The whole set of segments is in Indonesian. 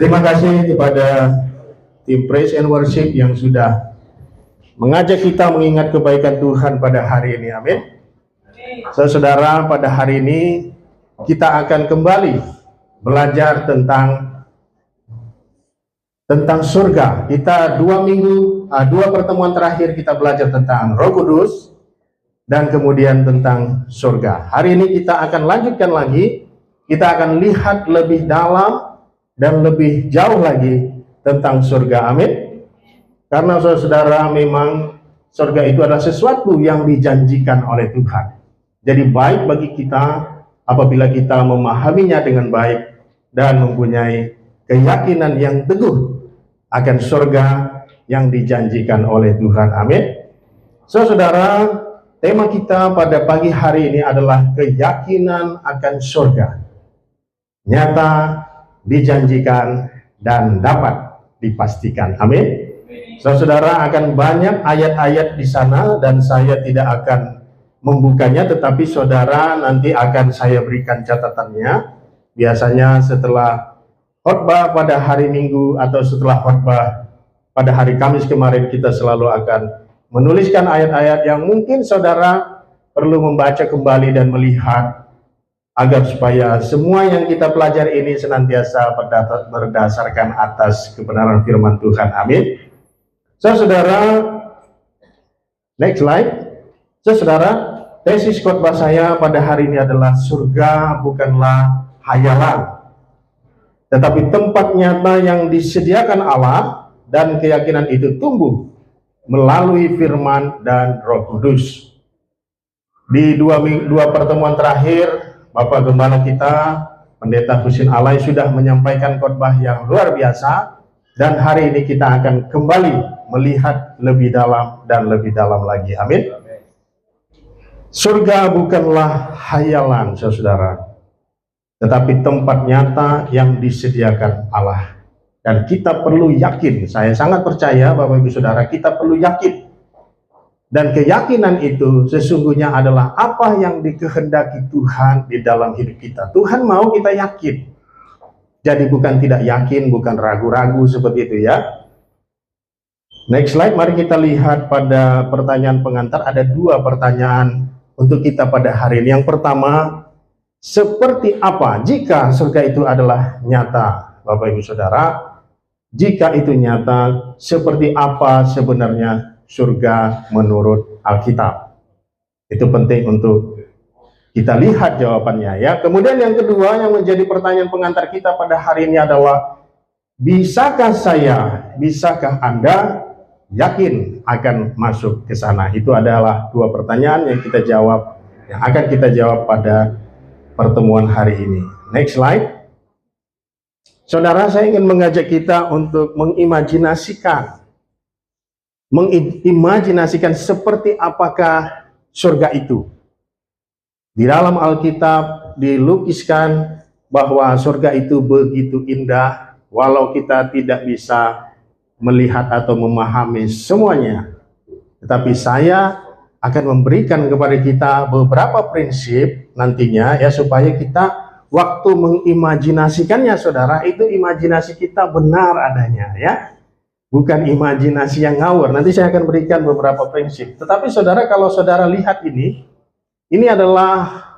Terima kasih kepada tim Praise and Worship yang sudah mengajak kita mengingat kebaikan Tuhan pada hari ini. Amin. Saudara, pada hari ini kita akan kembali belajar tentang surga. Kita dua pertemuan terakhir kita belajar tentang Roh Kudus dan kemudian tentang surga. Hari ini kita akan lanjutkan lagi. Kita akan lihat lebih dalam dan lebih jauh lagi tentang surga. Amin. Karena saudara, memang surga itu adalah sesuatu yang dijanjikan oleh Tuhan. Jadi baik bagi kita apabila kita memahaminya dengan baik dan mempunyai keyakinan yang teguh akan surga yang dijanjikan oleh Tuhan. Amin. Saudara, tema kita pada pagi hari ini adalah keyakinan akan surga. Nyata, dijanjikan, dan dapat dipastikan. Amin. Saudara, akan banyak ayat-ayat di sana dan saya tidak akan membukanya, tetapi saudara nanti akan saya berikan catatannya. Biasanya setelah khotbah pada hari Minggu atau setelah khotbah pada hari Kamis kemarin, kita selalu akan menuliskan ayat-ayat yang mungkin saudara perlu membaca kembali dan melihat, agar supaya semua yang kita pelajari ini senantiasa berdasarkan atas kebenaran firman Tuhan. Amin. Saudara, next slide. Saudara, tesis khotbah saya pada hari ini adalah surga bukanlah hayalan, tetapi tempat nyata yang disediakan Allah, dan keyakinan itu tumbuh melalui firman dan Roh Kudus. Di dua pertemuan terakhir, Bapak Gembala kita, Pendeta Husin Alay, sudah menyampaikan khotbah yang luar biasa, dan hari ini kita akan kembali melihat lebih dalam dan lebih dalam lagi. Amin. Surga bukanlah hayalan, saudara, tetapi tempat nyata yang disediakan Allah. Dan kita perlu yakin, saya sangat percaya Bapak Ibu Saudara, kita perlu yakin. Dan keyakinan itu sesungguhnya adalah apa yang dikehendaki Tuhan di dalam hidup kita. Tuhan mau kita yakin. Jadi bukan tidak yakin, bukan ragu-ragu seperti itu ya. Next slide, mari kita lihat pada pertanyaan pengantar. Ada dua pertanyaan untuk kita pada hari ini. Yang pertama, seperti apa jika surga itu adalah nyata? Bapak Ibu Saudara, jika itu nyata, seperti apa sebenarnya surga menurut Alkitab? Itu penting untuk kita lihat jawabannya ya. Kemudian yang kedua yang menjadi pertanyaan pengantar kita pada hari ini adalah, bisakah Anda yakin akan masuk ke sana? Itu adalah dua pertanyaan yang akan kita jawab pada pertemuan hari ini. Next slide. Saudara, saya ingin mengajak kita untuk mengimajinasikan seperti apakah surga itu. Di dalam Alkitab dilukiskan bahwa surga itu begitu indah, walau kita tidak bisa melihat atau memahami semuanya. Tetapi saya akan memberikan kepada kita beberapa prinsip nantinya ya, supaya kita waktu mengimajinasikannya, saudara, itu imajinasi kita benar adanya ya. Bukan imajinasi yang ngawur. Nanti saya akan berikan beberapa prinsip. Tetapi saudara, kalau saudara lihat ini adalah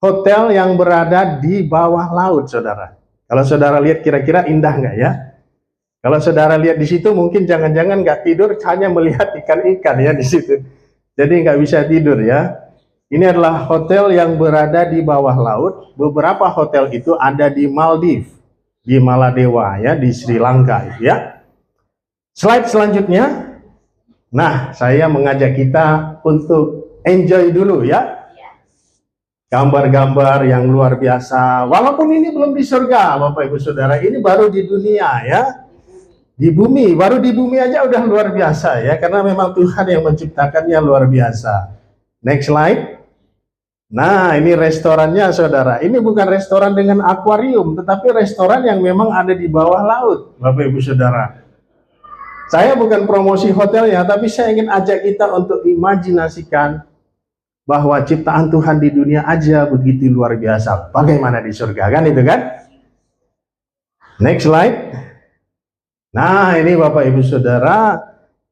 hotel yang berada di bawah laut, saudara. Kalau saudara lihat, kira-kira indah nggak ya? Kalau saudara lihat di situ, mungkin jangan-jangan nggak tidur, hanya melihat ikan-ikan ya di situ. Jadi nggak bisa tidur ya. Ini adalah hotel yang berada di bawah laut. Beberapa hotel itu ada di Maldives, di Maladewa ya, di Sri Lanka ya. Slide selanjutnya. Nah, saya mengajak kita untuk enjoy dulu ya. Gambar-gambar yang luar biasa. Walaupun ini belum di surga, Bapak Ibu Saudara, ini baru di dunia ya. Di bumi, baru di bumi aja udah luar biasa ya, karena memang Tuhan yang menciptakannya luar biasa. Next slide. Nah, ini restorannya, saudara. Ini bukan restoran dengan akuarium, tetapi restoran yang memang ada di bawah laut, Bapak Ibu Saudara. Saya bukan promosi hotelnya, tapi saya ingin ajak kita untuk imajinasikan bahwa ciptaan Tuhan di dunia aja begitu luar biasa. Bagaimana di surga, kan itu kan? Next slide. Nah, ini Bapak Ibu Saudara,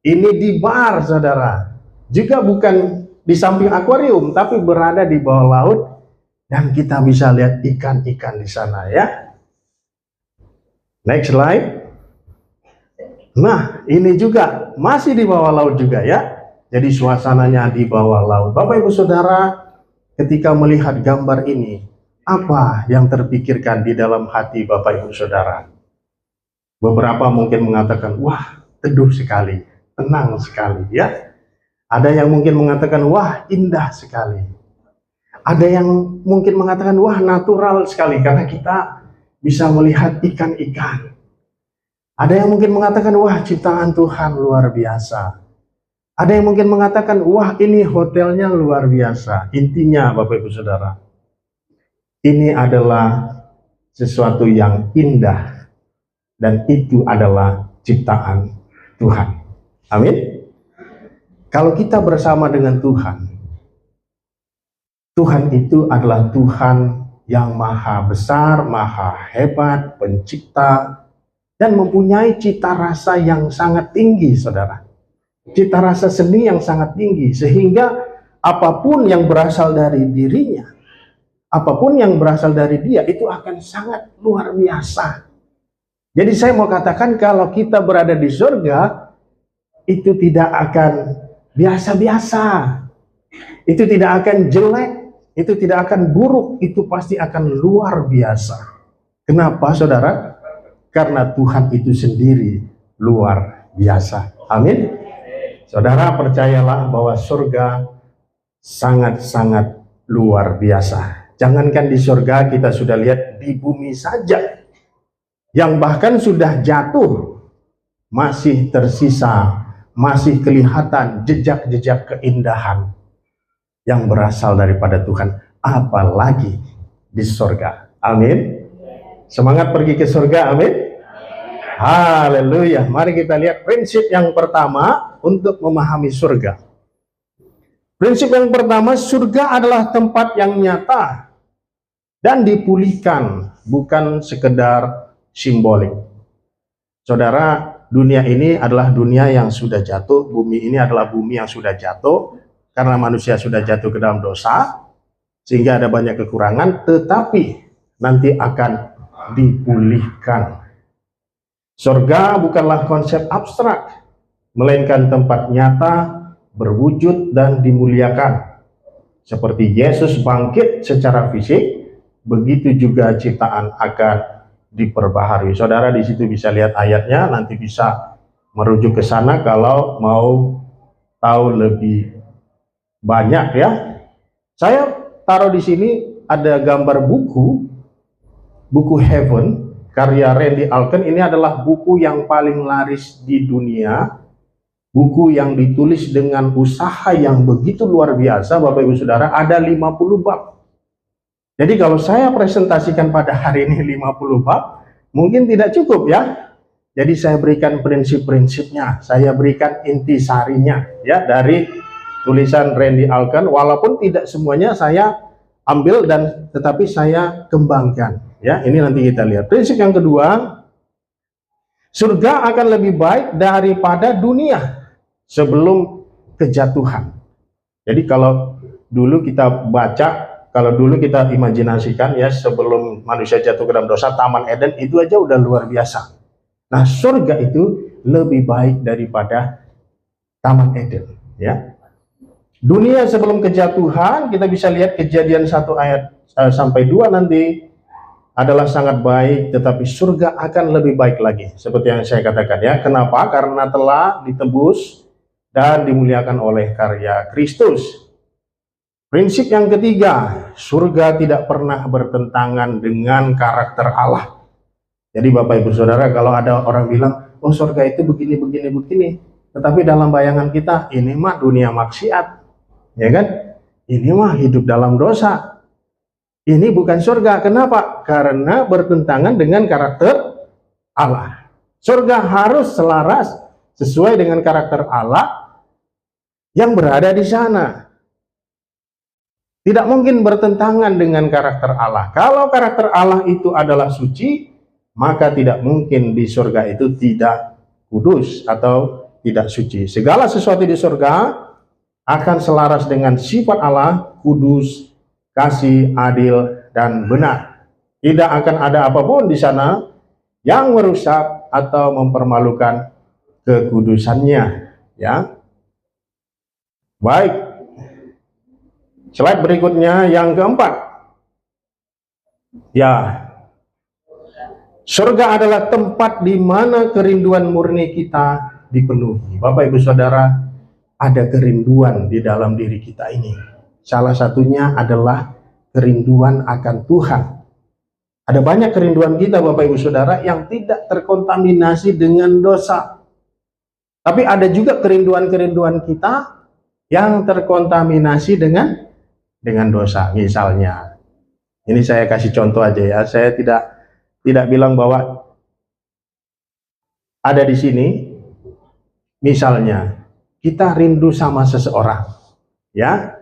ini di bar Saudara. Juga bukan di samping akuarium, tapi berada di bawah laut, dan kita bisa lihat ikan-ikan di sana ya. Next slide. Nah, ini juga masih di bawah laut juga ya. Jadi suasananya di bawah laut. Bapak Ibu Saudara, ketika melihat gambar ini, apa yang terpikirkan di dalam hati Bapak Ibu Saudara? Beberapa mungkin mengatakan, wah, teduh sekali, tenang sekali ya. Ada yang mungkin mengatakan, wah, indah sekali. Ada yang mungkin mengatakan, wah, natural sekali karena kita bisa melihat ikan-ikan. Ada yang mungkin mengatakan, wah, ciptaan Tuhan luar biasa. Ada yang mungkin mengatakan, wah, ini hotelnya luar biasa. Intinya Bapak Ibu Saudara, ini adalah sesuatu yang indah. Dan itu adalah ciptaan Tuhan. Amin. Kalau kita bersama dengan Tuhan, Tuhan itu adalah Tuhan yang maha besar, maha hebat, pencipta, dan mempunyai cita rasa yang sangat tinggi, saudara. Cita rasa seni yang sangat tinggi, sehingga apapun yang berasal dari dirinya, apapun yang berasal dari dia, itu akan sangat luar biasa. Jadi saya mau katakan kalau kita berada di surga, itu tidak akan biasa-biasa. Itu tidak akan jelek, itu tidak akan buruk, itu pasti akan luar biasa. Kenapa saudara? Karena Tuhan itu sendiri luar biasa. Amin. Saudara percayalah bahwa surga sangat-sangat luar biasa. Jangankan di surga, kita sudah lihat di bumi saja, yang bahkan sudah jatuh, masih tersisa, masih kelihatan jejak-jejak keindahan yang berasal daripada Tuhan, apalagi di surga. Amin. Semangat pergi ke surga, amin. Haleluya. Mari kita lihat prinsip yang pertama untuk memahami surga. Prinsip yang pertama, surga adalah tempat yang nyata dan dipulihkan, bukan sekedar simbolik. Saudara, dunia ini adalah dunia yang sudah jatuh, bumi ini adalah bumi yang sudah jatuh, karena manusia sudah jatuh ke dalam dosa, sehingga ada banyak kekurangan, tetapi nanti akan dipulihkan. Surga bukanlah konsep abstrak, melainkan tempat nyata, berwujud dan dimuliakan. Seperti Yesus bangkit secara fisik, begitu juga ciptaan akan diperbaharui. Saudara di situ bisa lihat ayatnya, nanti bisa merujuk ke sana kalau mau tahu lebih banyak ya. Saya taruh di sini ada gambar buku Heaven karya Randy Alkin. Ini adalah buku yang paling laris di dunia, buku yang ditulis dengan usaha yang begitu luar biasa. Bapak Ibu Saudara, ada 50 bab. Jadi kalau saya presentasikan pada hari ini 50 bab, mungkin tidak cukup ya. Jadi saya berikan prinsip-prinsipnya, saya berikan intisarinya ya dari tulisan Randy Alkin, walaupun tidak semuanya saya ambil dan tetapi saya kembangkan ya. Ini nanti kita lihat. Prinsip yang kedua, surga akan lebih baik daripada dunia sebelum kejatuhan. Jadi kalau dulu kita baca, kalau dulu kita imajinasikan ya, sebelum manusia jatuh ke dalam dosa, Taman Eden itu aja udah luar biasa. Nah, surga itu lebih baik daripada Taman Eden ya. Dunia sebelum kejatuhan, kita bisa lihat Kejadian 1 ayat sampai 2 nanti, adalah sangat baik, tetapi surga akan lebih baik lagi. Seperti yang saya katakan ya. Kenapa? Karena telah ditebus dan dimuliakan oleh karya Kristus. Prinsip yang ketiga, surga tidak pernah bertentangan dengan karakter Allah. Jadi Bapak Ibu Saudara, kalau ada orang bilang, oh surga itu begini, begini, begini, tetapi dalam bayangan kita, ini mah dunia maksiat, ya kan? Ini mah hidup dalam dosa. Ini bukan surga. Kenapa? Karena bertentangan dengan karakter Allah. Surga harus selaras sesuai dengan karakter Allah yang berada di sana. Tidak mungkin bertentangan dengan karakter Allah. Kalau karakter Allah itu adalah suci, maka tidak mungkin di surga itu tidak kudus atau tidak suci. Segala sesuatu di surga akan selaras dengan sifat Allah, kudus, kasih, adil, dan benar. Tidak akan ada apapun di sana yang merusak atau mempermalukan kekudusannya. Ya, baik. Slide berikutnya yang keempat. Ya, surga adalah tempat di mana kerinduan murni kita dipenuhi. Bapak Ibu Saudara, ada kerinduan di dalam diri kita ini. Salah satunya adalah kerinduan akan Tuhan. Ada banyak kerinduan kita Bapak Ibu Saudara yang tidak terkontaminasi dengan dosa. Tapi ada juga kerinduan-kerinduan kita yang terkontaminasi dengan dosa. Misalnya, ini saya kasih contoh aja ya. Saya tidak bilang bahwa ada di sini. Misalnya, kita rindu sama seseorang, ya.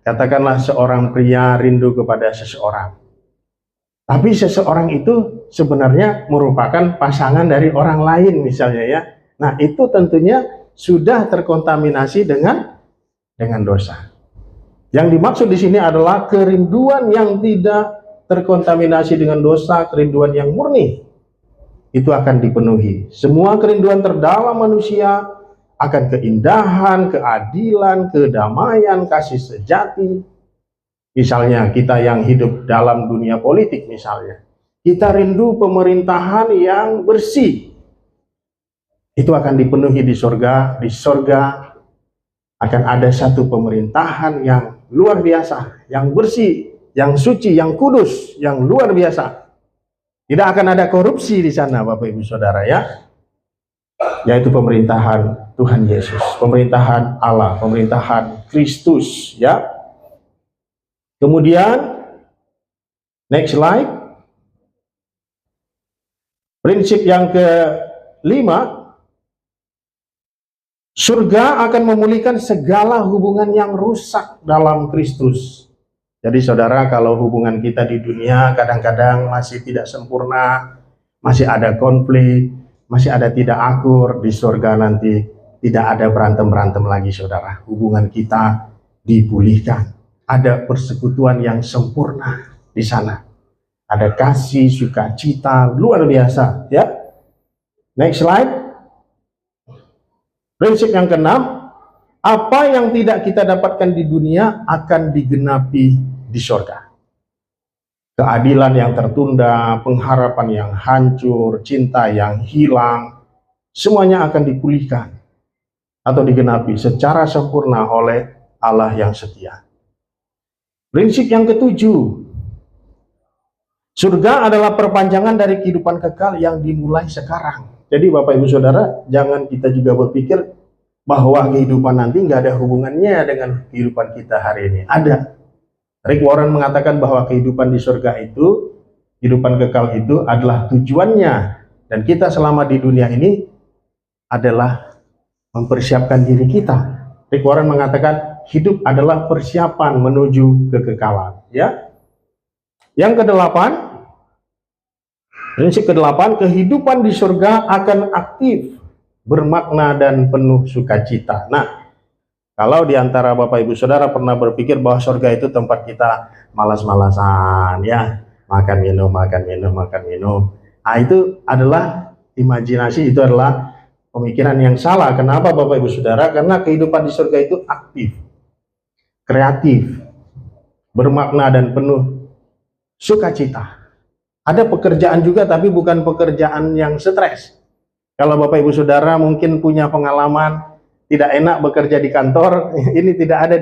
Katakanlah seorang pria rindu kepada seseorang. Tapi seseorang itu sebenarnya merupakan pasangan dari orang lain misalnya ya. Nah, itu tentunya sudah terkontaminasi dengan dosa. Yang dimaksud di sini adalah kerinduan yang tidak terkontaminasi dengan dosa, kerinduan yang murni. Itu akan dipenuhi. Semua kerinduan terdalam manusia akan keindahan, keadilan, kedamaian, kasih sejati. Misalnya kita yang hidup dalam dunia politik misalnya. Kita rindu pemerintahan yang bersih. Itu akan dipenuhi di surga. Di surga akan ada satu pemerintahan yang luar biasa, yang bersih, yang suci, yang kudus, yang luar biasa. Tidak akan ada korupsi di sana Bapak Ibu Saudara ya. Yaitu pemerintahan Tuhan Yesus, pemerintahan Allah, pemerintahan Kristus ya. Kemudian next slide. Prinsip yang kelima, surga akan memulihkan segala hubungan yang rusak dalam Kristus. Jadi saudara, kalau hubungan kita di dunia kadang-kadang masih tidak sempurna, masih ada konflik, masih ada tidak akur, di surga nanti tidak ada berantem-berantem lagi saudara. Hubungan kita dipulihkan. Ada persekutuan yang sempurna di sana. Ada kasih, sukacita, luar biasa ya. Next slide. Prinsip yang keenam, apa yang tidak kita dapatkan di dunia akan digenapi di surga. Keadilan yang tertunda, pengharapan yang hancur, cinta yang hilang, semuanya akan dipulihkan atau digenapi secara sempurna oleh Allah yang setia. Prinsip yang ketujuh, surga adalah perpanjangan dari kehidupan kekal yang dimulai sekarang. Jadi Bapak Ibu Saudara, jangan kita juga berpikir bahwa kehidupan nanti nggak ada hubungannya dengan kehidupan kita hari ini. Ada. Rick Warren mengatakan bahwa kehidupan di surga itu, kehidupan kekal itu adalah tujuannya. Dan kita selama di dunia ini adalah mempersiapkan diri kita. Rick Warren mengatakan hidup adalah persiapan menuju kekekalan. Ya. Yang kedelapan, prinsip kedelapan, kehidupan di surga akan aktif, bermakna dan penuh sukacita. Nah, kalau di antara Bapak Ibu Saudara pernah berpikir bahwa surga itu tempat kita malas-malasan, ya, makan minum. Nah, itu adalah imajinasi, itu adalah pemikiran yang salah. Kenapa Bapak Ibu Saudara? Karena kehidupan di surga itu aktif, kreatif, bermakna dan penuh sukacita. Ada pekerjaan juga, tapi bukan pekerjaan yang stres. Kalau Bapak Ibu Saudara mungkin punya pengalaman tidak enak bekerja di kantor, ini tidak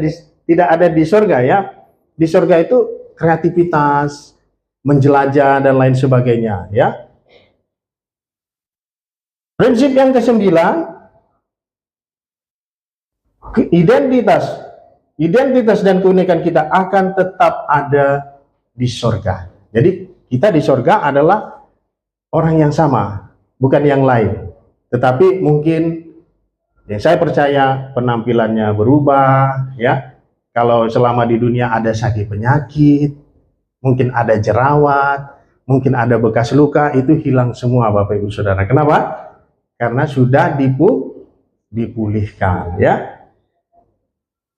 ada di surga ya. Di surga itu kreativitas, menjelajah dan lain sebagainya ya. Prinsip yang kesembilan, identitas dan keunikan kita akan tetap ada di surga. Jadi kita di surga adalah orang yang sama, bukan yang lain. Tetapi mungkin yang saya percaya penampilannya berubah ya. Kalau selama di dunia ada sakit penyakit, mungkin ada jerawat, mungkin ada bekas luka, itu hilang semua Bapak Ibu Saudara. Kenapa? Karena sudah dipulihkan, ya.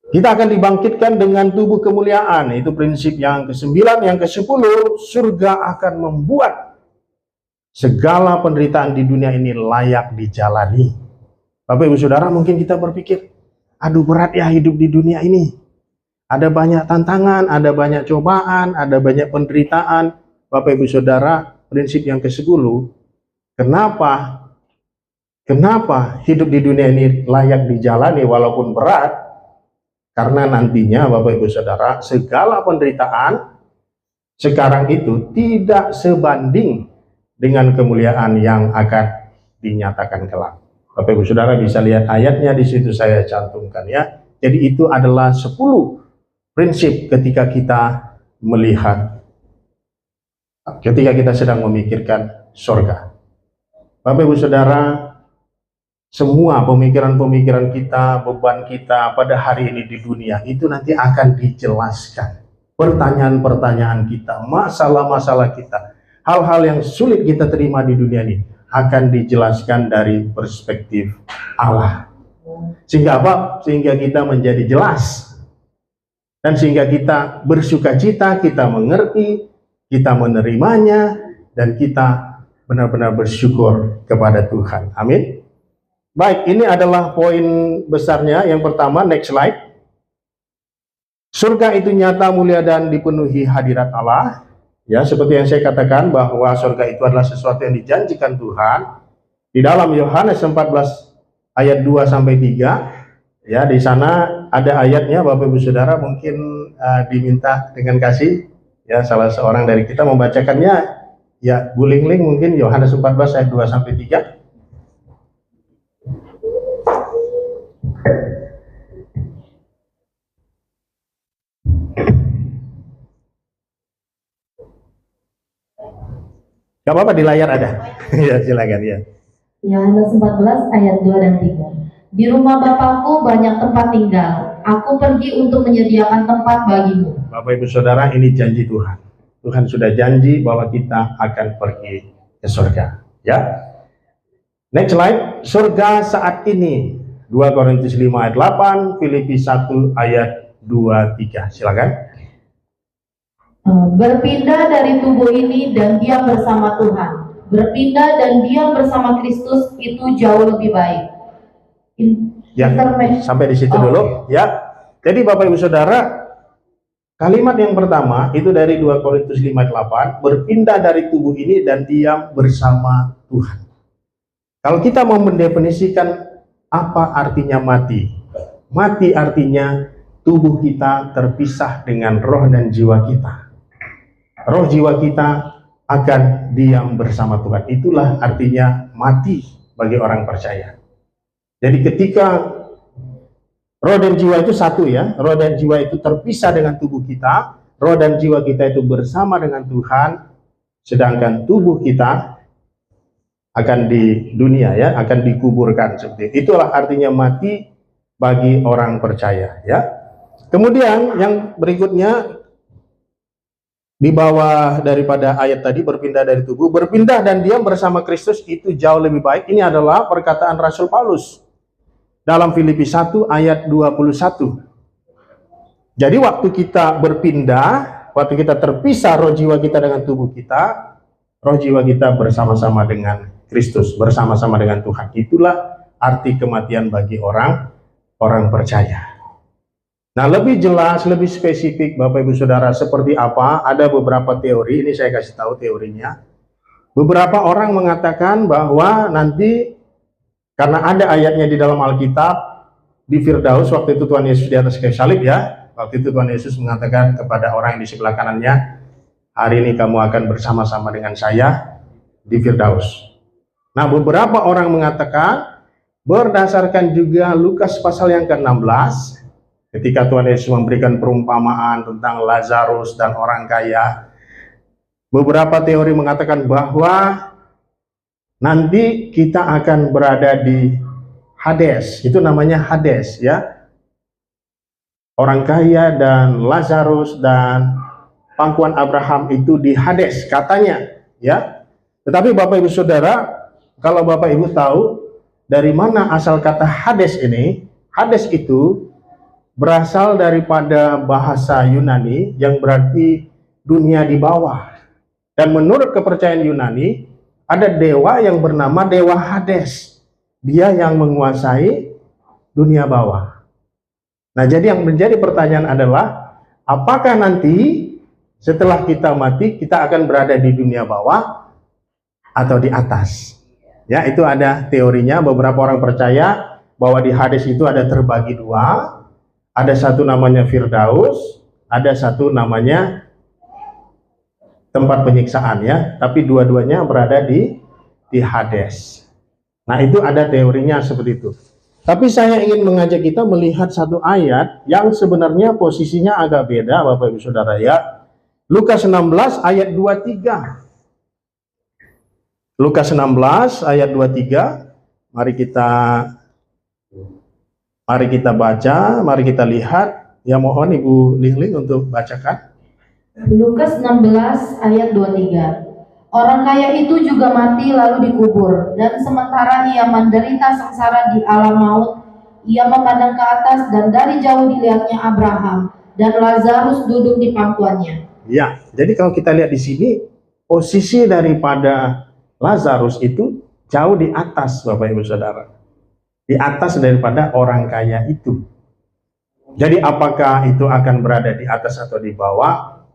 Kita akan dibangkitkan dengan tubuh kemuliaan. Itu prinsip yang ke-9. Yang ke-10, surga akan membuat segala penderitaan di dunia ini layak dijalani. Bapak Ibu Saudara, mungkin kita berpikir, aduh berat ya hidup di dunia ini. Ada banyak tantangan, ada banyak cobaan, ada banyak penderitaan. Bapak Ibu Saudara, prinsip yang ke-10, Kenapa hidup di dunia ini layak dijalani walaupun berat? Karena nantinya Bapak Ibu Saudara, segala penderitaan sekarang itu tidak sebanding dengan kemuliaan yang akan dinyatakan kelak. Bapak Ibu Saudara bisa lihat ayatnya di situ saya cantumkan, ya. Jadi itu adalah 10 prinsip ketika kita melihat, ketika kita sedang memikirkan surga. Bapak Ibu Saudara, semua pemikiran-pemikiran kita, beban kita pada hari ini di dunia itu nanti akan dijelaskan. Pertanyaan-pertanyaan kita, masalah-masalah kita, hal-hal yang sulit kita terima di dunia ini akan dijelaskan dari perspektif Allah. Sehingga apa? Sehingga kita menjadi jelas. Dan sehingga kita bersuka cita, kita mengerti, kita menerimanya, dan kita benar-benar bersyukur kepada Tuhan. Amin. Baik, ini adalah poin besarnya. Yang pertama, next slide. Surga itu nyata, mulia, dan dipenuhi hadirat Allah. Ya, seperti yang saya katakan bahwa surga itu adalah sesuatu yang dijanjikan Tuhan. Di dalam Yohanes 14 ayat 2 sampai 3, ya, di sana ada ayatnya. Bapak Ibu Saudara mungkin diminta dengan kasih, ya, salah seorang dari kita membacakannya. Ya, Bu Lingling mungkin Yohanes 14 ayat 2 sampai 3. Gak apa-apa, di layar ada. Ya, silakan, ya. Yohanes 14 ayat 2 dan 3. Di rumah Bapakku banyak tempat tinggal. Aku pergi untuk menyediakan tempat bagimu. Bapak Ibu Saudara, ini janji Tuhan. Tuhan sudah janji bahwa kita akan pergi ke surga, ya. Next slide. Surga saat ini. 2 Korintus 5 ayat 8, Filipi 1 ayat 2-3. Silakan. Berpindah dari tubuh ini dan diam bersama Tuhan. Berpindah dan diam bersama Kristus itu jauh lebih baik. Ya, sampai di situ dulu, ya. Jadi Bapak Ibu Saudara, kalimat yang pertama itu dari 2 Korintus 5 ayat 8, berpindah dari tubuh ini dan diam bersama Tuhan. Kalau kita mau mendefinisikan apa artinya mati? Mati artinya tubuh kita terpisah dengan roh dan jiwa kita. Roh jiwa kita akan diam bersama Tuhan. Itulah artinya mati bagi orang percaya. Jadi ketika roh dan jiwa itu satu, ya, roh dan jiwa itu terpisah dengan tubuh kita, roh dan jiwa kita itu bersama dengan Tuhan, sedangkan tubuh kita akan di dunia, ya, akan dikuburkan. Seperti itulah artinya mati bagi orang percaya, ya. Kemudian yang berikutnya, di bawah daripada ayat tadi, berpindah dari tubuh, berpindah dan diam bersama Kristus itu jauh lebih baik. Ini adalah perkataan Rasul Paulus dalam Filipi 1 ayat 21. Jadi waktu kita berpindah, waktu kita terpisah roh jiwa kita dengan tubuh kita, roh jiwa kita bersama-sama dengan Kristus, bersama-sama dengan Tuhan. Itulah arti kematian bagi orang percaya. Nah, lebih jelas, lebih spesifik Bapak Ibu Saudara seperti apa, ada beberapa teori, ini saya kasih tahu teorinya. Beberapa orang mengatakan bahwa nanti, karena ada ayatnya di dalam Alkitab, di Firdaus, waktu itu Tuhan Yesus di atas kayu salib, ya, waktu itu Tuhan Yesus mengatakan kepada orang yang di sebelah kanannya, hari ini kamu akan bersama-sama dengan saya di Firdaus. Nah, beberapa orang mengatakan, berdasarkan juga Lukas pasal yang ke-16, ketika Tuhan Yesus memberikan perumpamaan tentang Lazarus dan orang kaya, beberapa teori mengatakan bahwa nanti kita akan berada di Hades. Itu namanya Hades, ya. Orang kaya dan Lazarus dan pangkuan Abraham itu di Hades. Katanya ya. Tetapi Bapak Ibu Saudara, kalau Bapak Ibu tahu dari mana asal kata Hades ini, Hades itu berasal daripada bahasa Yunani yang berarti dunia di bawah. Dan menurut kepercayaan Yunani, ada dewa yang bernama Dewa Hades. Dia yang menguasai dunia bawah. Nah, jadi yang menjadi pertanyaan adalah, apakah nanti setelah kita mati, kita akan berada di dunia bawah atau di atas? Ya, itu ada teorinya. Beberapa orang percaya bahwa di Hades itu ada terbagi dua. Ada satu namanya Firdaus, ada satu namanya tempat penyiksaan, ya, tapi dua-duanya berada di Hades. Nah, itu ada teorinya seperti itu. Tapi saya ingin mengajak kita melihat satu ayat yang sebenarnya posisinya agak beda, Bapak Ibu Saudara, ya. Lukas 16 ayat 23. Lukas 16 ayat 23. Mari kita baca, mari kita lihat. Ya, mohon Ibu Lingling untuk bacakan. Lukas 16 ayat 23. Orang kaya itu juga mati lalu dikubur, dan sementara ia menderita sengsara di alam maut, ia memandang ke atas dan dari jauh dilihatnya Abraham dan Lazarus duduk di pangkuannya. Ya, jadi kalau kita lihat di sini, posisi daripada Lazarus itu jauh di atas, Bapak Ibu Saudara. Di atas daripada orang kaya itu. Jadi apakah itu akan berada di atas atau di bawah?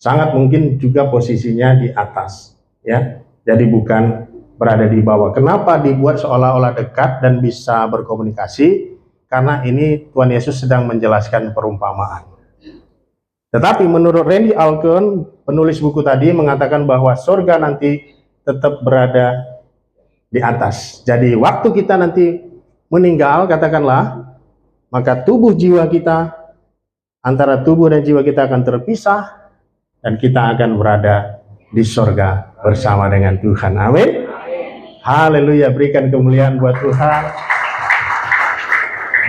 Sangat mungkin juga posisinya di atas, ya. Jadi bukan berada di bawah. Kenapa dibuat seolah-olah dekat dan bisa berkomunikasi? Karena ini Tuhan Yesus sedang menjelaskan perumpamaan. Tetapi menurut Randy Alcorn, penulis buku tadi, mengatakan bahwa surga nanti tetap berada di atas. Jadi waktu kita nanti meninggal, katakanlah, maka tubuh jiwa kita, antara tubuh dan jiwa kita akan terpisah, dan kita akan berada di surga bersama dengan Tuhan. Amin. Haleluya, berikan kemuliaan buat Tuhan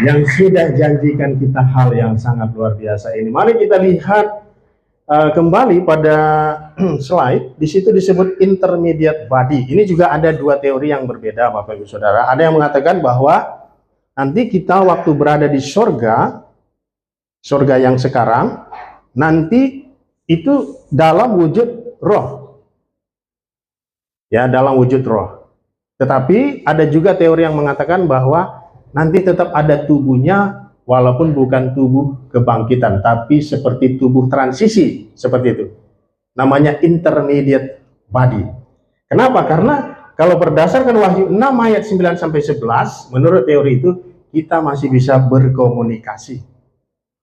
yang sudah janjikan kita hal yang sangat luar biasa ini. Mari kita lihat kembali pada slide. Di situ disebut intermediate body. Ini juga ada dua teori yang berbeda, Bapak Ibu Saudara. Ada yang mengatakan bahwa nanti kita waktu berada di surga yang sekarang, nanti itu dalam wujud roh. Ya, dalam wujud roh. Tetapi ada juga teori yang mengatakan bahwa nanti tetap ada tubuhnya, walaupun bukan tubuh kebangkitan, tapi seperti tubuh transisi, seperti itu. Namanya intermediate body. Kenapa? Karena kalau berdasarkan Wahyu 6 ayat 9 sampai 11, menurut teori itu kita masih bisa berkomunikasi.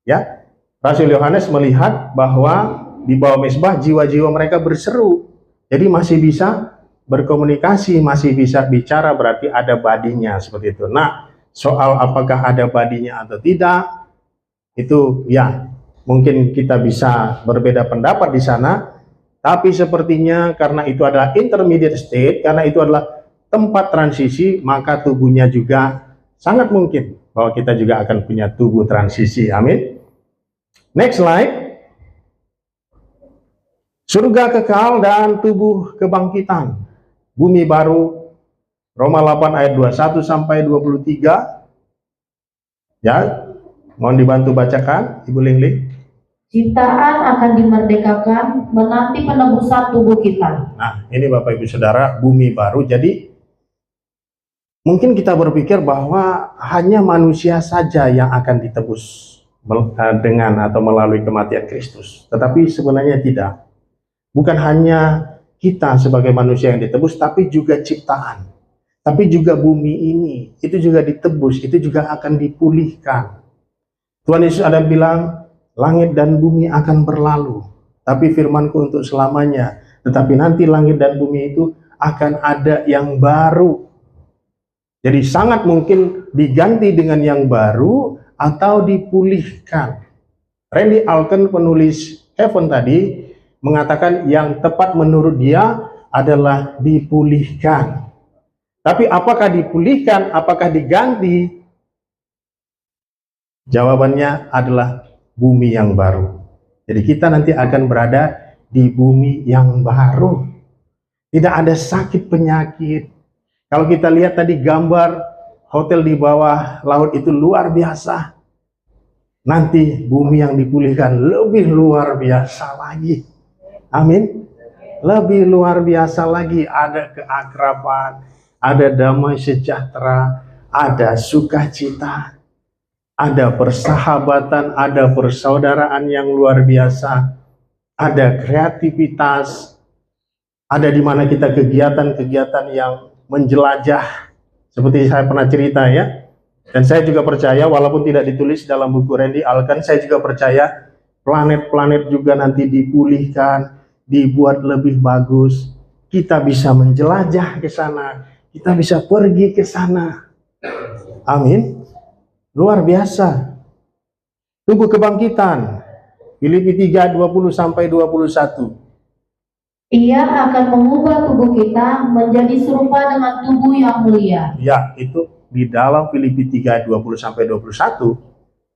Ya. Rasul Yohanes melihat bahwa di bawah mezbah jiwa-jiwa mereka berseru. Jadi masih bisa berkomunikasi, masih bisa bicara, berarti ada badinya seperti itu. Nah, soal apakah ada badinya atau tidak, itu ya mungkin kita bisa berbeda pendapat di sana, tapi sepertinya karena itu adalah intermediate state, karena itu adalah tempat transisi, maka tubuhnya juga sangat mungkin bahwa kita juga akan punya tubuh transisi. Amin. Next slide. Surga kekal dan tubuh kebangkitan. Bumi baru, Roma 8 ayat 21 sampai 23. Ya, mohon dibantu bacakan, Ibu Lingling. Ciptaan akan dimerdekakan menanti penebusan tubuh kita. Nah, ini Bapak Ibu Saudara, bumi baru. Jadi mungkin kita berpikir bahwa hanya manusia saja yang akan ditebus dengan atau melalui kematian Kristus. Tetapi sebenarnya tidak. Bukan hanya kita sebagai manusia yang ditebus, tapi juga ciptaan. Tapi juga bumi ini, itu juga ditebus, itu juga akan dipulihkan. Tuhan Yesus ada bilang, langit dan bumi akan berlalu, tapi firmanku untuk selamanya. Tetapi nanti langit dan bumi itu akan ada yang baru. Jadi sangat mungkin diganti dengan yang baru atau dipulihkan. Randy Alcorn, penulis Heaven tadi, mengatakan yang tepat menurut dia adalah dipulihkan. Tapi apakah dipulihkan, apakah diganti? Jawabannya adalah bumi yang baru. Jadi kita nanti akan berada di bumi yang baru. Tidak ada sakit penyakit. Kalau kita lihat tadi gambar hotel di bawah laut itu luar biasa. Nanti bumi yang dipulihkan lebih luar biasa lagi. Amin. Lebih luar biasa lagi, ada keakraban, ada damai sejahtera, ada sukacita, ada persahabatan, ada persaudaraan yang luar biasa, ada kreativitas, ada di mana kita kegiatan-kegiatan yang menjelajah, seperti saya pernah cerita ya. Dan saya juga percaya, walaupun tidak ditulis dalam buku Randy Alkan, saya juga percaya planet-planet juga nanti dipulihkan, dibuat lebih bagus. Kita bisa menjelajah ke sana, kita bisa pergi ke sana. Amin. Luar biasa. Tubuh kebangkitan. Filipi 3:20-21. Ia akan mengubah tubuh kita menjadi serupa dengan tubuh yang mulia. Ya, itu di dalam Filipi 3:20-21,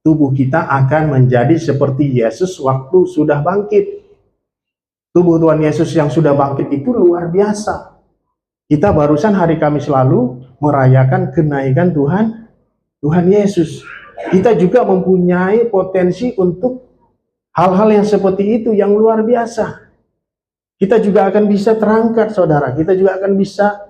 tubuh kita akan menjadi seperti Yesus waktu sudah bangkit. Tubuh Tuhan Yesus yang sudah bangkit itu luar biasa. Kita barusan hari Kamis lalu merayakan kenaikan Tuhan Yesus. Kita juga mempunyai potensi untuk hal-hal yang seperti itu yang luar biasa. Kita juga akan bisa terangkat, saudara. Kita juga akan bisa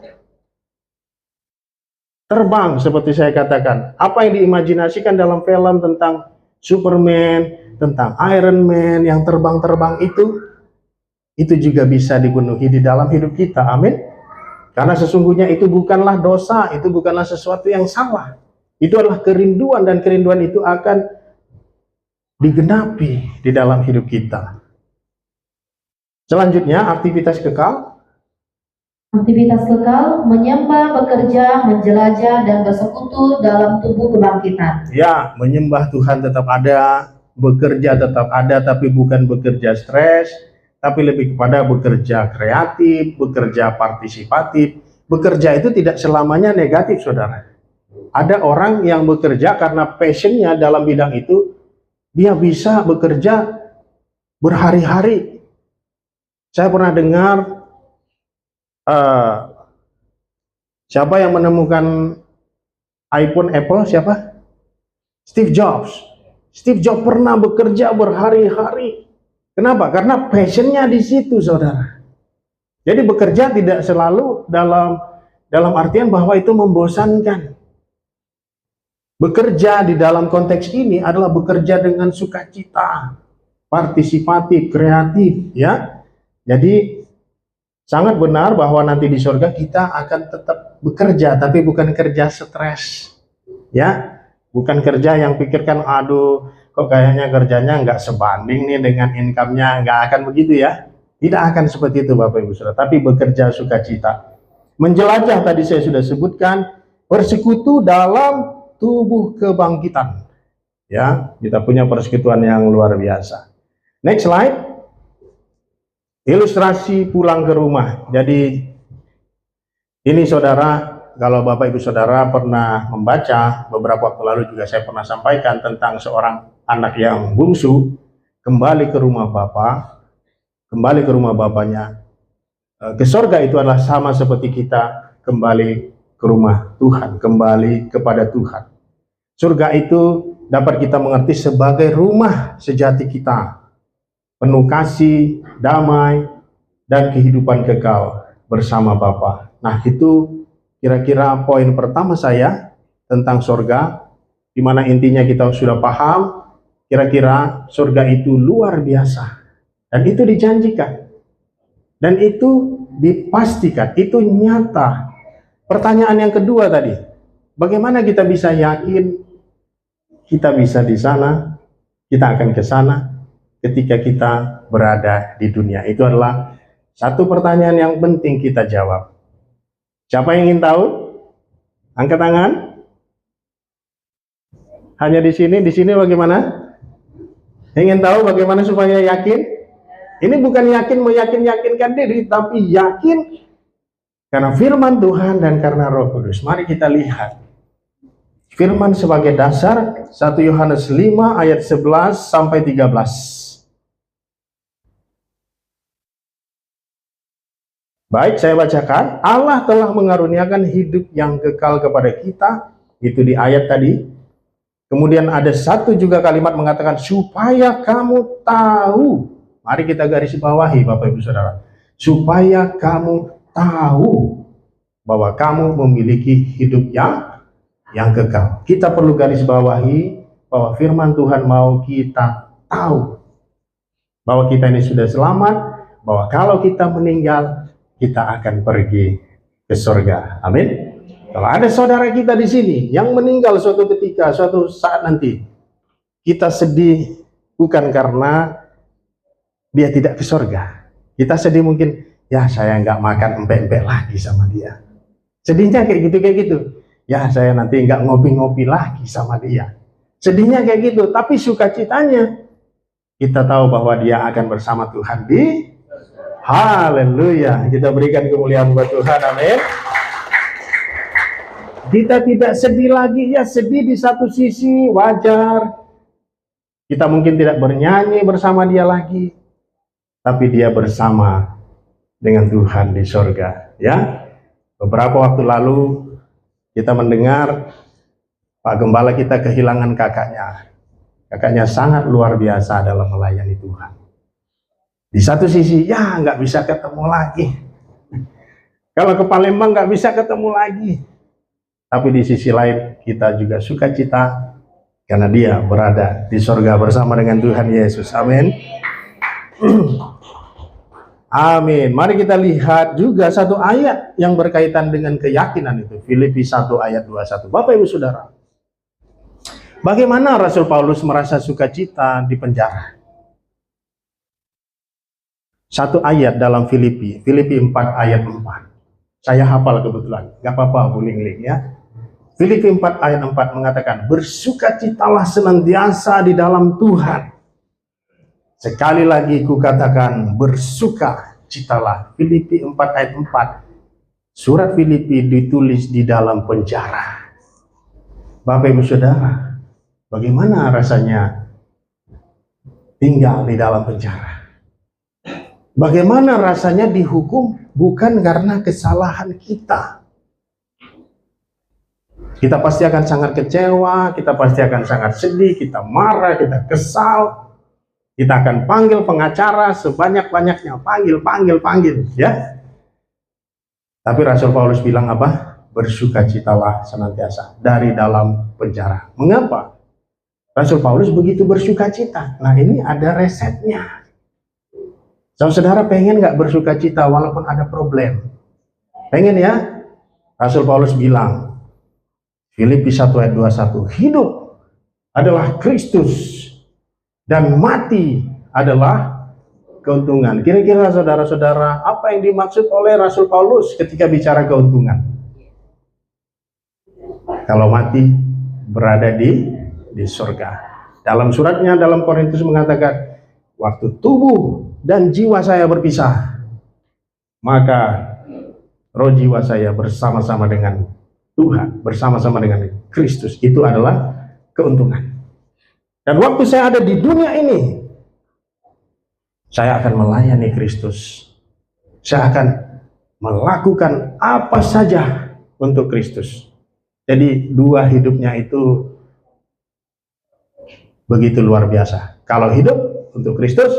terbang, seperti saya katakan. Apa yang diimajinasikan dalam film tentang Superman, tentang Iron Man yang terbang-terbang itu juga bisa dipenuhi di dalam hidup kita. Amin. Karena sesungguhnya itu bukanlah dosa, itu bukanlah sesuatu yang salah. Itu adalah kerinduan, dan kerinduan itu akan digenapi di dalam hidup kita. Selanjutnya, aktivitas kekal. Aktivitas kekal, menyembah, bekerja, menjelajah, dan bersekutu dalam tubuh kebangkitan. Ya, menyembah Tuhan tetap ada, bekerja tetap ada, tapi bukan bekerja stres, tapi lebih kepada bekerja kreatif, bekerja partisipatif. Bekerja itu tidak selamanya negatif, saudara. Ada orang yang bekerja karena passionnya dalam bidang itu, dia bisa bekerja berhari-hari. Saya pernah dengar, siapa yang menemukan iPhone Apple, siapa? Steve Jobs. Steve Jobs pernah bekerja berhari-hari. Kenapa? Karena passionnya di situ, saudara. Jadi bekerja tidak selalu dalam artian bahwa itu membosankan. Bekerja di dalam konteks ini adalah bekerja dengan sukacita, partisipatif, kreatif, ya. Jadi sangat benar bahwa nanti di surga kita akan tetap bekerja, tapi bukan kerja stres, ya. Bukan kerja yang pikirkan, aduh, kok kayaknya kerjanya nggak sebanding nih dengan income-nya. Nggak akan begitu, ya. Tidak akan seperti itu, Bapak Ibu Saudara, tapi bekerja sukacita. Menjelajah tadi saya sudah sebutkan, bersekutu dalam tubuh kebangkitan. Ya, kita punya persekutuan yang luar biasa. Next slide. Ilustrasi pulang ke rumah. Jadi ini saudara, kalau Bapak Ibu Saudara pernah membaca, beberapa waktu lalu juga saya pernah sampaikan tentang seorang anak yang bungsu kembali ke rumah Bapa, kembali ke rumah bapaknya. Ke surga itu adalah sama seperti kita kembali ke rumah Tuhan, kembali kepada Tuhan. Surga itu dapat kita mengerti sebagai rumah sejati kita, penuh kasih, damai, dan kehidupan kekal bersama Bapa. Nah, itu kira-kira poin pertama saya tentang surga, di mana intinya kita sudah paham, kira-kira surga itu luar biasa, dan itu dijanjikan, dan itu dipastikan, itu nyata. Pertanyaan yang kedua tadi, bagaimana kita bisa yakin kita bisa di sana, kita akan ke sana ketika kita berada di dunia? Itu adalah satu pertanyaan yang penting kita jawab. Siapa yang ingin tahu? Angkat tangan. Hanya di sini bagaimana? Ingin tahu bagaimana supaya yakin? Ini bukan yakin meyakinkan diri, tapi yakin karena firman Tuhan dan karena Roh Kudus. Mari kita lihat firman sebagai dasar, 1 Yohanes 5 ayat 11 sampai 13. Baik, saya bacakan. Allah telah mengaruniakan hidup yang kekal kepada kita. Itu di ayat tadi. Kemudian ada satu juga kalimat mengatakan, supaya kamu tahu. Mari kita garis bawahi, Bapak Ibu Saudara. Supaya kamu tahu bahwa kamu memiliki hidup yang kekal. Kita perlu garis bawahi bahwa firman Tuhan mau kita tahu bahwa kita ini sudah selamat, bahwa kalau kita meninggal, kita akan pergi ke surga. Amin. Kalau ada saudara kita di sini yang meninggal suatu ketika, suatu saat nanti, kita sedih bukan karena dia tidak ke surga. Kita sedih mungkin, ya saya nggak makan empek-empek lagi sama dia. Sedihnya kayak gitu. Ya saya nanti nggak ngopi-ngopi lagi sama dia. Sedihnya kayak gitu, tapi sukacitanya kita tahu bahwa dia akan bersama Tuhan di haleluya. Kita berikan kemuliaan buat Tuhan, amin. Kita tidak sedih lagi, ya sedih di satu sisi wajar. Kita mungkin tidak bernyanyi bersama dia lagi, tapi dia bersama dengan Tuhan di surga, ya. Beberapa waktu lalu kita mendengar Pak Gembala kita kehilangan kakaknya. Kakaknya sangat luar biasa dalam melayani Tuhan. Di satu sisi, ya nggak bisa ketemu lagi. Kalau ke Palembang nggak bisa ketemu lagi. Tapi di sisi lain, kita juga sukacita karena dia berada di surga bersama dengan Tuhan Yesus. Amin. Amin. Mari kita lihat juga satu ayat yang berkaitan dengan keyakinan itu. Filipi 1 ayat 21. Bapak Ibu Saudara, bagaimana Rasul Paulus merasa sukacita di penjara? Satu ayat dalam Filipi 4 ayat 4. Saya hafal kebetulan, gak apa-apa Bu Lingling ya. Filipi 4 ayat 4 mengatakan, bersukacitalah senantiasa di dalam Tuhan. Sekali lagi kukatakan, bersukacitalah. Filipi 4 ayat 4. Surat Filipi ditulis di dalam penjara. Bapak Ibu Saudara, bagaimana rasanya tinggal di dalam penjara? Bagaimana rasanya dihukum bukan karena kesalahan kita? Kita pasti akan sangat kecewa, kita pasti akan sangat sedih, kita marah, kita kesal. Kita akan panggil pengacara sebanyak-banyaknya, panggil, ya. Tapi Rasul Paulus bilang apa? Bersukacitalah senantiasa dari dalam penjara. Mengapa Rasul Paulus begitu bersukacita? Nah, ini ada resepnya. Saudara pengen nggak bersukacita walaupun ada problem? Pengen ya? Rasul Paulus bilang, Filipi 1 ayat 21, hidup adalah Kristus dan mati adalah keuntungan. Kira-kira saudara-saudara, apa yang dimaksud oleh Rasul Paulus ketika bicara keuntungan? Kalau mati berada di surga. Dalam suratnya dalam Korintus mengatakan, waktu tubuh dan jiwa saya berpisah, maka roh jiwa saya bersama-sama dengan Tuhan, bersama-sama dengan Kristus. Itu adalah keuntungan. Dan waktu saya ada di dunia ini, saya akan melayani Kristus. Saya akan melakukan apa saja untuk Kristus. Jadi dua hidupnya itu begitu luar biasa. Kalau hidup untuk Kristus,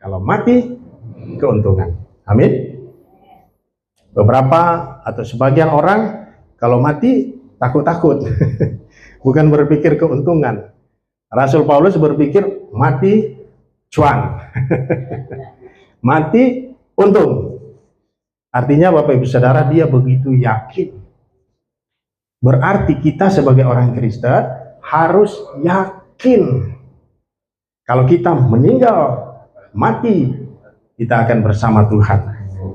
kalau mati keuntungan. Amin. Beberapa atau sebagian orang kalau mati takut-takut. Bukan berpikir keuntungan. Rasul Paulus berpikir mati cuan. Mati untung. Artinya Bapak Ibu Saudara, dia begitu yakin. Berarti kita sebagai orang Kristen harus yakin. Kalau kita meninggal, mati, kita akan bersama Tuhan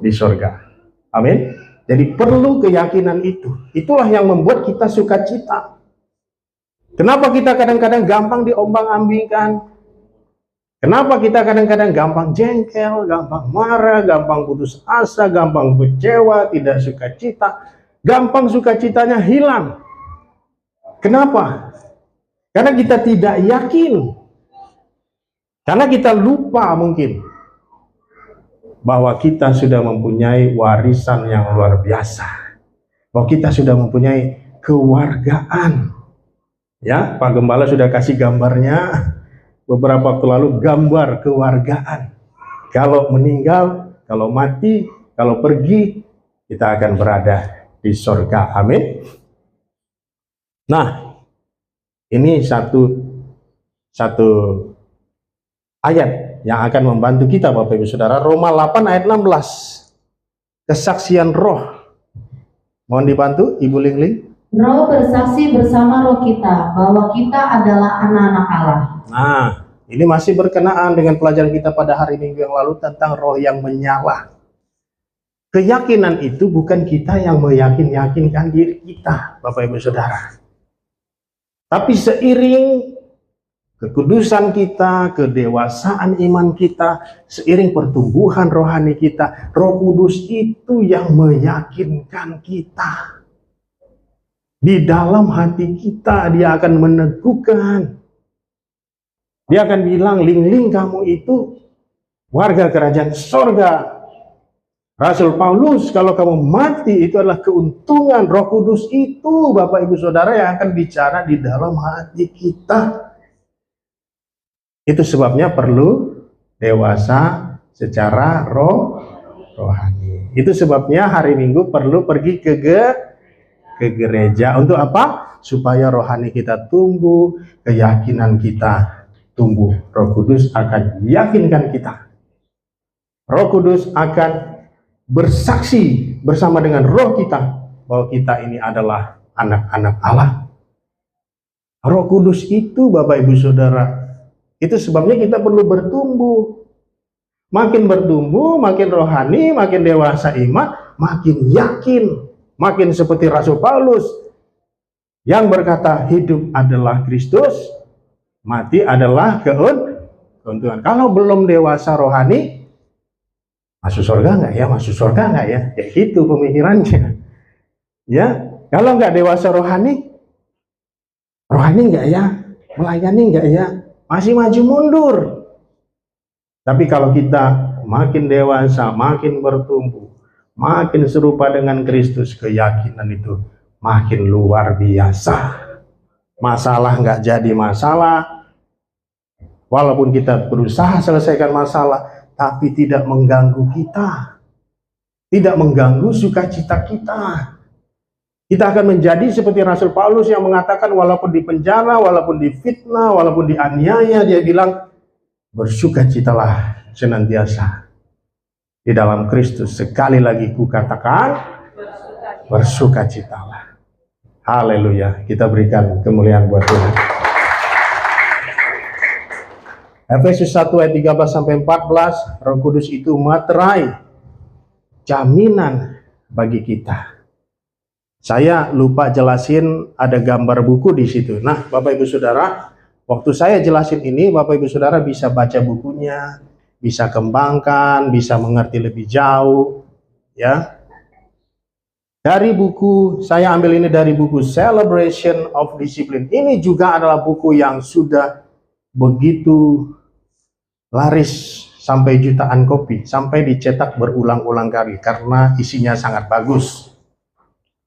di surga. Amin. Jadi perlu keyakinan itu. Itulah yang membuat kita sukacita. Kenapa kita kadang-kadang gampang diombang-ambingkan? Kenapa kita kadang-kadang gampang jengkel, gampang marah, gampang putus asa, gampang kecewa, tidak sukacita, gampang sukacitanya hilang? Kenapa? Karena kita tidak yakin. Karena kita lupa mungkin bahwa kita sudah mempunyai warisan yang luar biasa, bahwa kita sudah mempunyai kewargaan. Ya, Pak Gembala sudah kasih gambarnya beberapa waktu lalu, gambar kewargaan. Kalau meninggal, kalau mati, kalau pergi, kita akan berada di surga. Amin. Nah, ini satu ayat yang akan membantu kita, Bapak Ibu Saudara. Roma 8 ayat 16. Kesaksian roh. Mohon dibantu Ibu Lingling. Roh bersaksi bersama roh kita bahwa kita adalah anak-anak Allah. Nah, ini masih berkenaan dengan pelajaran kita pada hari Minggu yang lalu tentang roh yang menyala. Keyakinan itu bukan kita yang meyakinkan diri kita, Bapak Ibu Saudara. Tapi seiring kekudusan kita, kedewasaan iman kita, seiring pertumbuhan rohani kita, Roh Kudus itu yang meyakinkan kita. Di dalam hati kita dia akan meneguhkan. Dia akan bilang, Ling-ling, kamu itu warga kerajaan sorga. Rasul Paulus, kalau kamu mati itu adalah keuntungan. Roh Kudus itu, Bapak Ibu Saudara, yang akan bicara di dalam hati kita. Itu sebabnya perlu dewasa secara rohani. Itu sebabnya hari Minggu perlu pergi ke gereja. Untuk apa? Supaya rohani kita tumbuh, keyakinan kita tumbuh. Roh Kudus akan yakinkan kita. Roh Kudus akan bersaksi bersama dengan roh kita bahwa kita ini adalah anak-anak Allah. Roh Kudus itu, Bapak Ibu Saudara, itu sebabnya kita perlu bertumbuh. Makin bertumbuh, makin rohani, makin dewasa iman, makin yakin, makin seperti Rasul Paulus yang berkata hidup adalah Kristus, mati adalah keuntungan. Kalau belum dewasa rohani, masuk surga nggak ya? Masuk surga nggak ya? Kayak gitu pemikirannya. Ya, kalau nggak dewasa rohani nggak ya? Melayani nggak ya? Masih maju mundur. Tapi kalau kita makin dewasa, makin bertumbuh, makin serupa dengan Kristus, keyakinan itu makin luar biasa. Masalah nggak jadi masalah. Walaupun kita berusaha selesaikan masalah, tapi tidak mengganggu kita, tidak mengganggu sukacita kita. Kita akan menjadi seperti Rasul Paulus yang mengatakan walaupun di penjara, walaupun difitnah, walaupun dianiaya, dia bilang bersukacitalah senantiasa di dalam Kristus. Sekali lagi ku katakan bersukacitalah. Haleluya. Kita berikan kemuliaan buat Tuhan. Efesus 1 ayat 13-14, Roh Kudus itu materai jaminan bagi kita. Saya lupa jelasin, ada gambar buku di situ. Nah, Bapak Ibu Saudara, waktu saya jelasin ini, Bapak Ibu Saudara bisa baca bukunya, bisa kembangkan, bisa mengerti lebih jauh, ya. Dari buku, saya ambil ini dari buku Celebration of Discipline. Ini juga adalah buku yang sudah begitu laris, sampai jutaan kopi, sampai dicetak berulang-ulang kali karena isinya sangat bagus.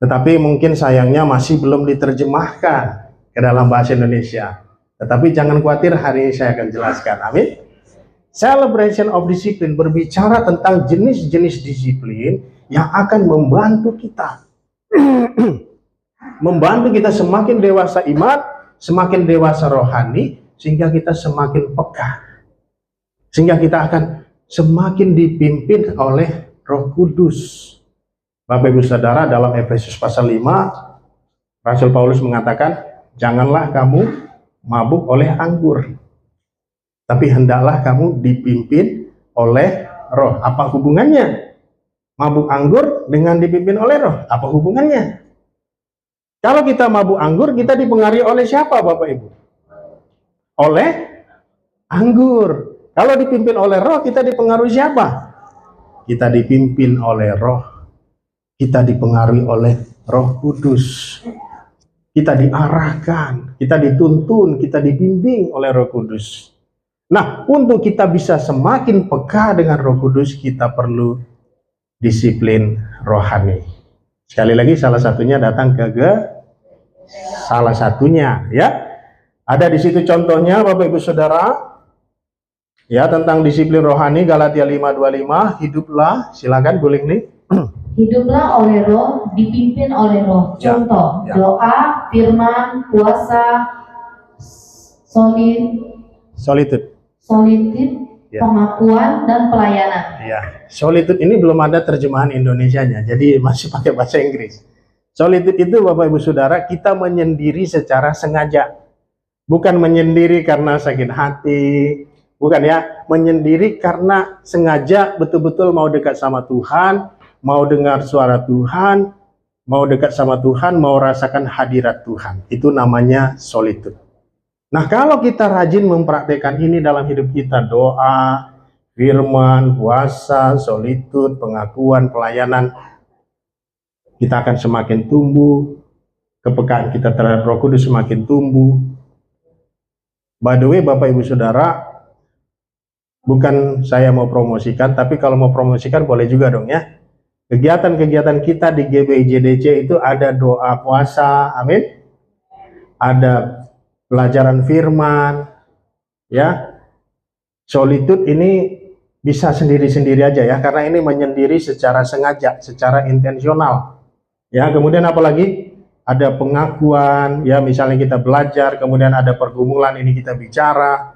Tetapi mungkin sayangnya masih belum diterjemahkan ke dalam bahasa Indonesia. Tetapi jangan khawatir, hari ini saya akan jelaskan. Amin. Celebration of Discipline berbicara tentang jenis-jenis disiplin yang akan membantu kita. Membantu kita semakin dewasa iman, semakin dewasa rohani, sehingga kita semakin peka. Sehingga kita akan semakin dipimpin oleh Roh Kudus. Bapak Ibu Saudara, dalam Efesus pasal 5, Rasul Paulus mengatakan, janganlah kamu mabuk oleh anggur, tapi hendaklah kamu dipimpin oleh roh. Apa hubungannya? Mabuk anggur dengan dipimpin oleh roh, apa hubungannya? Kalau kita mabuk anggur, kita dipengaruhi oleh siapa, Bapak Ibu? Oleh anggur. Kalau dipimpin oleh roh, kita dipengaruhi siapa? Kita dipimpin oleh roh. Kita dipengaruhi oleh Roh Kudus. Kita diarahkan, kita dituntun, kita dibimbing oleh Roh Kudus. Nah, untuk kita bisa semakin peka dengan Roh Kudus, kita perlu disiplin rohani. Sekali lagi, salah satunya datang salah satunya, ya. Ada di situ contohnya, Bapak Ibu Saudara, ya, tentang disiplin rohani. Galatia 5:25, hiduplah, silakan boleh nih. Hiduplah oleh Roh, dipimpin oleh Roh. Ya, Contoh, ya. doa, firman, puasa, solitude, Ya. pengakuan, dan pelayanan. Ya, solitude ini belum ada terjemahan Indonesianya, jadi masih pakai bahasa Inggris. Solitude itu, Bapak Ibu Saudara, kita menyendiri secara sengaja. Bukan menyendiri karena sakit hati, bukan ya, menyendiri karena sengaja betul-betul mau dekat sama Tuhan, mau dengar suara Tuhan, mau dekat sama Tuhan, mau rasakan hadirat Tuhan. Itu namanya solitude. Nah, kalau kita rajin mempraktekkan ini dalam hidup kita, doa, firman, puasa, solitude, pengakuan, pelayanan, kita akan semakin tumbuh, kepekaan kita terhadap Roh Kudus semakin tumbuh. By the way, Bapak Ibu Saudara, bukan saya mau promosikan, tapi kalau mau promosikan boleh juga dong ya. Kegiatan-kegiatan kita di GBI JDC itu ada doa puasa, amin. Ada pelajaran firman, ya. Solitude ini bisa sendiri-sendiri aja ya, karena ini menyendiri secara sengaja, secara intensional. Ya, kemudian apalagi ada pengakuan, ya, misalnya kita belajar, kemudian ada pergumulan, ini kita bicara.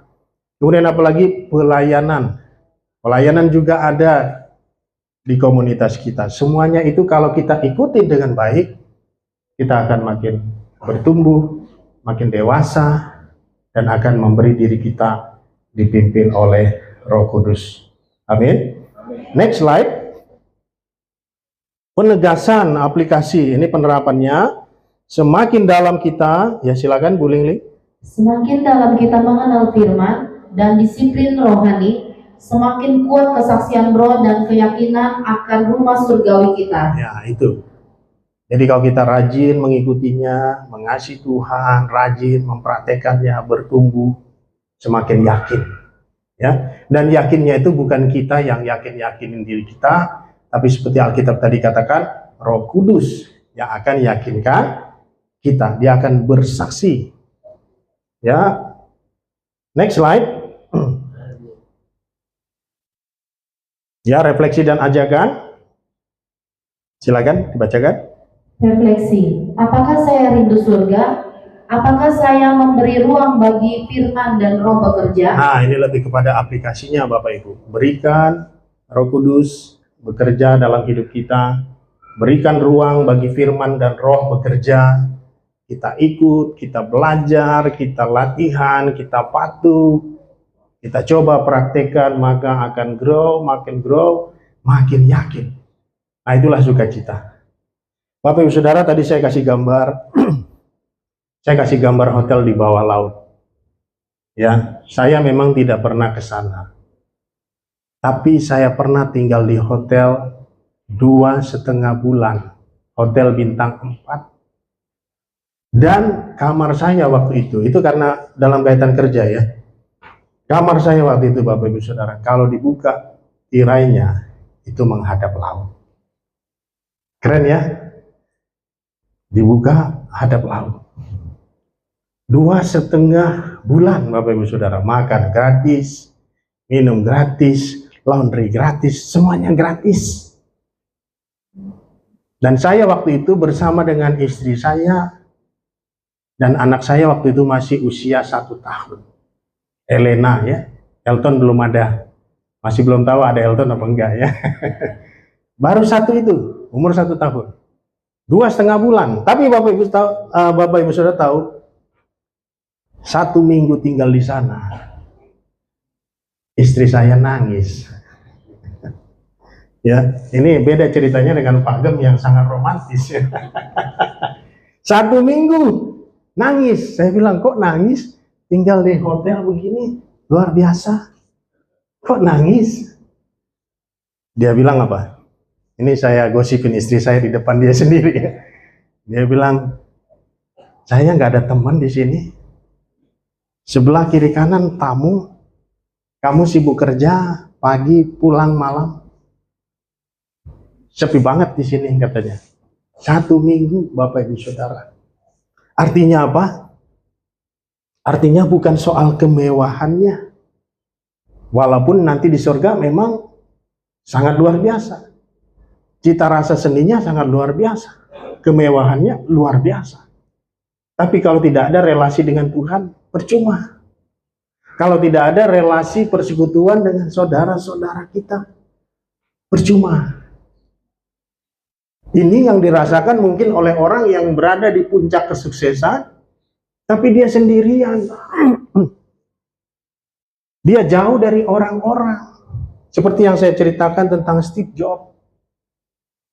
Kemudian apalagi pelayanan. Pelayanan juga ada di komunitas kita. Semuanya itu kalau kita ikuti dengan baik, kita akan makin bertumbuh, makin dewasa, dan akan memberi diri kita dipimpin oleh Roh Kudus. Amin. Next slide. Penegasan aplikasi, ini penerapannya. Semakin dalam kita, ya silakan Bu Lingli. Semakin dalam kita mengenal firman dan disiplin rohani, semakin kuat kesaksian roh dan keyakinan akan rumah surgawi kita. Ya, itu. Jadi kalau kita rajin mengikutinya, mengasihi Tuhan, rajin mempraktekannya, bertumbuh, semakin yakin. Ya, dan yakinnya itu bukan kita yang yakinin diri kita, tapi seperti Alkitab tadi katakan, Roh Kudus yang akan yakinkan kita. Dia akan bersaksi. Ya, next slide. Ya, refleksi dan ajakan. Silakan dibacakan. Refleksi, apakah saya rindu surga? Apakah saya memberi ruang bagi firman dan roh bekerja? Nah, ini lebih kepada aplikasinya Bapak Ibu. Berikan Roh Kudus bekerja dalam hidup kita. Berikan ruang bagi firman dan roh bekerja. Kita ikut, kita belajar, kita latihan, kita patuh. Kita coba praktekkan, maka akan grow, makin yakin. Nah, itulah sukacita. Bapak Ibu Saudara, tadi saya kasih gambar. Saya kasih gambar hotel di bawah laut. Ya, saya memang tidak pernah ke sana. Tapi saya pernah tinggal di hotel 2,5 bulan. Hotel bintang 4. Dan kamar saya waktu itu karena dalam kaitan kerja ya. Kamar saya waktu itu Bapak Ibu Saudara, kalau dibuka tirainya itu menghadap laut. Keren ya? Dibuka hadap laut. 2,5 bulan Bapak Ibu Saudara, makan gratis, minum gratis, laundry gratis, semuanya gratis. Dan saya waktu itu bersama dengan istri saya dan anak saya waktu itu masih usia 1 tahun. Elena ya, Elton belum ada, masih belum tahu ada Elton apa enggak ya. Baru satu itu, umur 1 tahun, 2,5 bulan. Tapi Bapak Ibu Saudara tahu, 1 minggu tinggal di sana, istri saya nangis. Ya, ini beda ceritanya dengan Pak Gem yang sangat romantis ya. 1 minggu nangis. Saya bilang, kok nangis? Tinggal di hotel begini, luar biasa. Kok nangis? Dia bilang apa? Ini saya gosipin istri saya di depan dia sendiri ya. Dia bilang, saya nggak ada teman di sini. Sebelah kiri kanan tamu, Kamu sibuk kerja, pagi pulang malam. Sepi banget di sini katanya. 1 minggu, Bapak Ibu Saudara. Artinya apa? Artinya bukan soal kemewahannya. Walaupun nanti di surga memang sangat luar biasa. Cita rasa seninya sangat luar biasa. Kemewahannya luar biasa. Tapi kalau tidak ada relasi dengan Tuhan, percuma. Kalau tidak ada relasi persekutuan dengan saudara-saudara kita, percuma. Ini yang dirasakan mungkin oleh orang yang berada di puncak kesuksesan, tapi dia sendirian. Dia jauh dari orang-orang. Seperti yang saya ceritakan tentang Steve Jobs.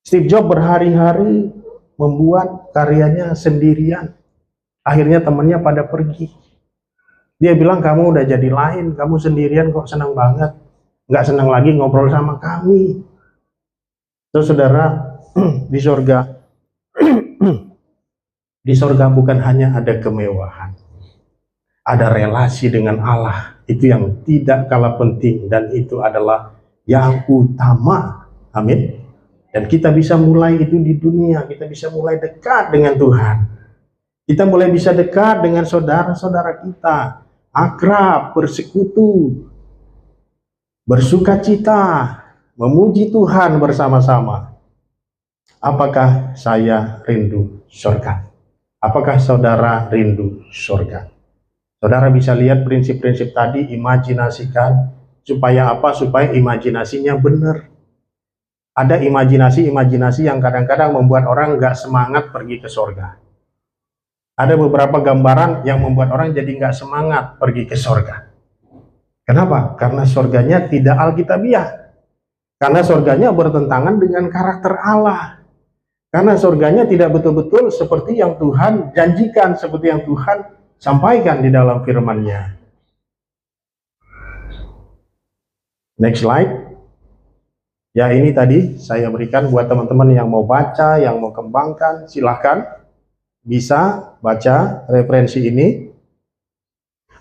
Steve Jobs berhari-hari membuat karyanya sendirian. Akhirnya temannya pada pergi. Dia bilang, kamu udah jadi lain, kamu sendirian kok senang banget. Nggak senang lagi ngobrol sama kami. Terus saudara, di surga, di surga bukan hanya ada kemewahan. Ada relasi dengan Allah. Itu yang tidak kalah penting. Dan itu adalah yang utama. Amin. Dan kita bisa mulai itu di dunia. Kita bisa mulai dekat dengan Tuhan. Kita mulai bisa dekat dengan saudara-saudara kita. Akrab, bersekutu, bersukacita, memuji Tuhan bersama-sama. Apakah saya rindu surga? Apakah saudara rindu surga? Saudara bisa lihat prinsip-prinsip tadi, imajinasikan. Supaya apa? Supaya imajinasinya benar. Ada imajinasi-imajinasi yang kadang-kadang membuat orang nggak semangat pergi ke surga. Ada beberapa gambaran yang membuat orang jadi nggak semangat pergi ke surga. Kenapa? Karena surganya tidak alkitabiah. Karena surganya bertentangan dengan karakter Allah. Karena surganya tidak betul-betul seperti yang Tuhan janjikan, seperti yang Tuhan sampaikan di dalam firman-Nya. Next slide. Ya, ini tadi saya berikan buat teman-teman yang mau baca, yang mau kembangkan, silahkan. Bisa baca referensi ini.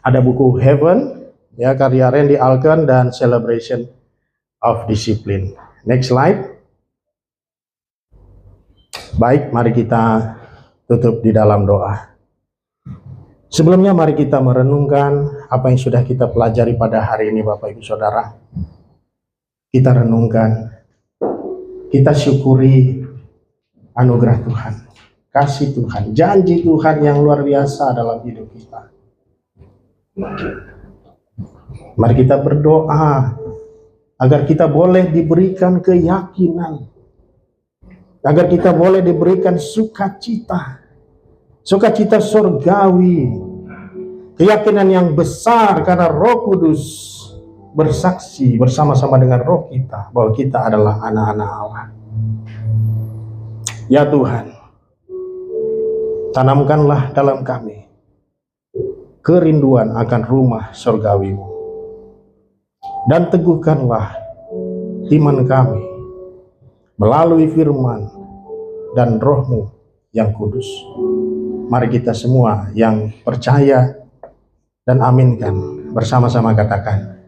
Ada buku Heaven, ya, karya Randy Alkan dan Celebration of Discipline. Next slide. Baik, mari kita tutup di dalam doa. Sebelumnya mari kita merenungkan apa yang sudah kita pelajari pada hari ini, Bapak Ibu Saudara. Kita renungkan, kita syukuri anugerah Tuhan, kasih Tuhan, janji Tuhan yang luar biasa dalam hidup kita. Mari kita berdoa agar kita boleh diberikan keyakinan, agar kita boleh diberikan sukacita, sukacita surgawi, keyakinan yang besar karena Roh Kudus bersaksi bersama-sama dengan roh kita bahwa kita adalah anak-anak Allah. Ya Tuhan, tanamkanlah dalam kami kerinduan akan rumah surgawi-Mu, dan teguhkanlah iman kami melalui firman dan Roh-Mu yang kudus. Mari kita semua yang percaya dan aminkan bersama-sama katakan,